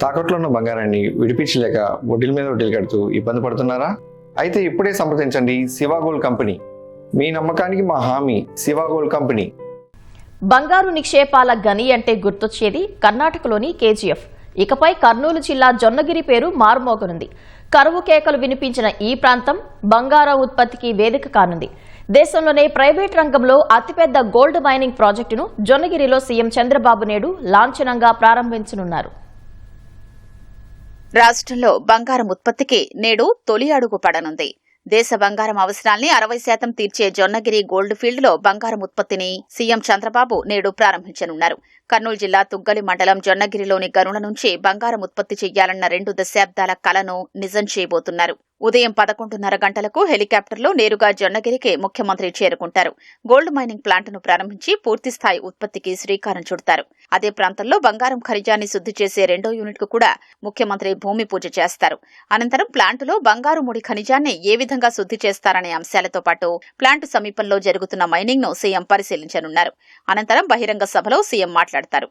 తాకట్లో ఉన్న బంగారాన్ని విడిపించలేక వడ్డీల మీద వడ్డీలు కడుతూ ఇబ్బంది పడుతున్నారా? అయితే ఇప్పుడే సంప్రదించండి శివ గోల్డ్ కంపెనీ. మీ నమ్మకానికి మా హామీ శివ గోల్డ్ కంపెనీ. బంగారు నిక్షేపాల గని అంటే గుర్తొచ్చేది కర్ణాటకలోని కేజీఎఫ్. ఇకపై కర్నూలు జిల్లా జొన్నగిరి పేరు మారుమోగనుంది. కరువు కేకలు వినిపించిన ఈ ప్రాంతం బంగారం ఉత్పత్తికి వేదిక కానుంది. దేశంలోనే ప్రైవేట్ రంగంలో అతిపెద్ద గోల్డ్ మైనింగ్ ప్రాజెక్టును జొన్నగిరిలో సీఎం చంద్రబాబు నాయుడు లాంఛనంగా ప్రారంభించనున్నారు. రాష్ట్రంలో బంగారం ఉత్పత్తికి నేడు తొలి అడుగు పడనుంది. దేశ బంగారం అవసరాల్ని 60% తీర్చే జొన్నగిరి గోల్డ్ ఫీల్డ్ లో బంగారం ఉత్పత్తిని సీఎం చంద్రబాబు నేడు ప్రారంభించనున్నారు. కర్నూలు జిల్లా తుగ్గలి మండలం జొన్నగిరిలోని గనుల నుంచి బంగారం ఉత్పత్తి చెయ్యాలన్న 2 దశాబ్దాల కలను నిజం చేయబోతున్నారు. ఉదయం 11:30 గంటలకు హెలికాప్టర్లో నేరుగా జొన్నగిరికి ముఖ్యమంత్రి చేరుకుంటారు. గోల్డ్ మైనింగ్ ప్లాంట్ను ప్రారంభించి పూర్తిస్థాయి ఉత్పత్తికి శ్రీకారం చుడతారు. అదే ప్రాంతంలో బంగారం ఖనిజాన్ని శుద్ధి చేసే 2వ యూనిట్కు కూడా ముఖ్యమంత్రి భూమి పూజ చేస్తారు. అనంతరం ప్లాంటులో బంగారు ముడి ఖనిజాన్ని ఏ విధంగా శుద్ధి చేస్తారనే అంశాలతో పాటు ప్లాంటు సమీపంలో జరుగుతున్న మైనింగ్ ను సీఎం పరిశీలించనున్నారు. అనంతరం బహిరంగ సభలో సీఎం మాట్లాడతారు.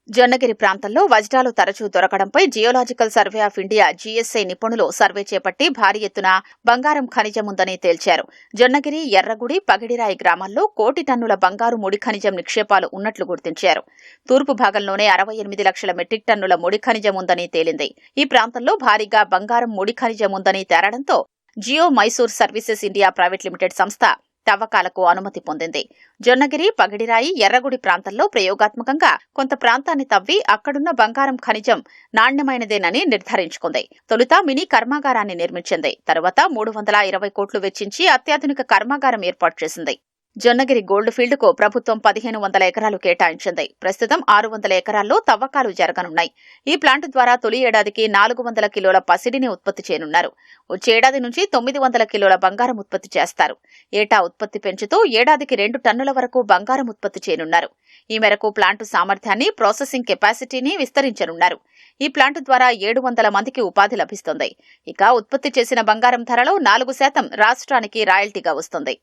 జొన్నగిరి ప్రాంతంలో వజ్రాలు తరచూ దొరకడంపై geological survey of India GSI నిపుణులు సర్వే చేపట్టి భారీ ఎత్తున బంగారం ఖనిజం ఉందని తేల్చారు. జొన్నగిరి, ఎర్రగుడి, పగిడిరాయి గ్రామాల్లో 1 కోటి టన్నుల బంగారు ముడి ఖనిజం నిక్షేపాలు ఉన్నట్లు గుర్తించారు. తూర్పు భాగంలోనే 68 లక్షల మెట్రిక్ టన్నుల ముడి ఖనిజం ఉందని తేలింది. ఈ ప్రాంతంలో భారీగా బంగారం ముడి ఖనిజం ఉందని తేలడంతో geo Mysore services India private limited సంస్థ తవ్వకాలకు అనుమతి పొందింది. జొన్నగిరి, పగిడిరాయి, ఎర్రగుడి ప్రాంతంలో ప్రయోగాత్మకంగా కొంత ప్రాంతాన్ని తవ్వి అక్కడున్న బంగారం ఖనిజం నాణ్యమైనదేనని నిర్ధారించుకుంది. తొలుత మినీ కర్మాగారాన్ని నిర్మించింది. తరువాత 320 కోట్లు వెచ్చించి అత్యాధునిక కర్మాగారం ఏర్పాటు చేసింది. జొన్నగిరి గోల్డ్ ఫీల్డ్ కు ప్రభుత్వం 1500 ఎకరాలు కేటాయించింది. ప్రస్తుతం 600 ఎకరాల్లో తవ్వకాలు జరగనున్నాయి. ఈ ప్లాంట్ ద్వారా తొలి ఏడాదికి 400 కిలోల పసిడిని ఉత్పత్తి చేయనున్నారు. వచ్చే ఏడాది నుంచి 900 కిలోల బంగారం ఉత్పత్తి చేస్తారు. ఏటా ఉత్పత్తి పెంచుతూ ఏడాదికి 2 టన్నుల వరకు బంగారం ఉత్పత్తి చేయనున్నారు. ఈ మేరకు ప్లాంటు సామర్థ్యాన్ని, ప్రాసెసింగ్ కెపాసిటీని విస్తరించనున్నారు. ఈ ప్లాంట్ ద్వారా 700 మందికి ఉపాధి లభిస్తుంది. ఇక ఉత్పత్తి చేసిన బంగారం ధరలో 4% రాష్ట్రానికి రాయల్టీగా వస్తుంది.